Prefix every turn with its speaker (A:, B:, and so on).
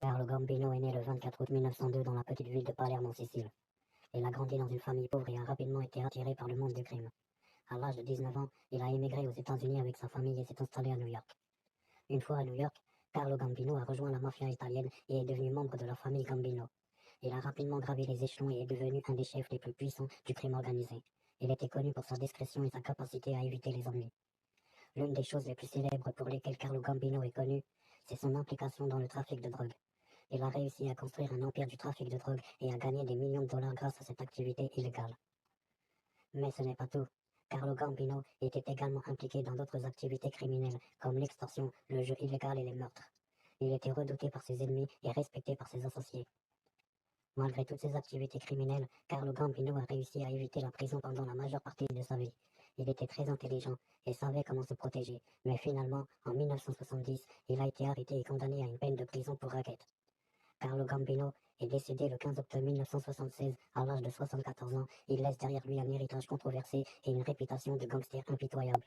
A: Carlo Gambino est né le 24 août 1902 dans la petite ville de Palerme en Sicile. Il a grandi dans une famille pauvre et a rapidement été attiré par le monde du crime. À l'âge de 19 ans, il a émigré aux États-Unis avec sa famille et s'est installé à New York. Une fois à New York, Carlo Gambino a rejoint la mafia italienne et est devenu membre de la famille Gambino. Il a rapidement gravi les échelons et est devenu un des chefs les plus puissants du crime organisé. Il était connu pour sa discrétion et sa capacité à éviter les ennuis. L'une des choses les plus célèbres pour lesquelles Carlo Gambino est connu, c'est son implication dans le trafic de drogue. Il a réussi à construire un empire du trafic de drogue et à gagner des millions de dollars grâce à cette activité illégale. Mais ce n'est pas tout. Carlo Gambino était également impliqué dans d'autres activités criminelles comme l'extorsion, le jeu illégal et les meurtres. Il était redouté par ses ennemis et respecté par ses associés. Malgré toutes ces activités criminelles, Carlo Gambino a réussi à éviter la prison pendant la majeure partie de sa vie. Il était très intelligent et savait comment se protéger, mais finalement, en 1970, il a été arrêté et condamné à une peine de prison pour racket. Carlo Gambino est décédé le 15 octobre 1976 à l'âge de 74 ans. Il laisse derrière lui un héritage controversé et une réputation de gangster impitoyable.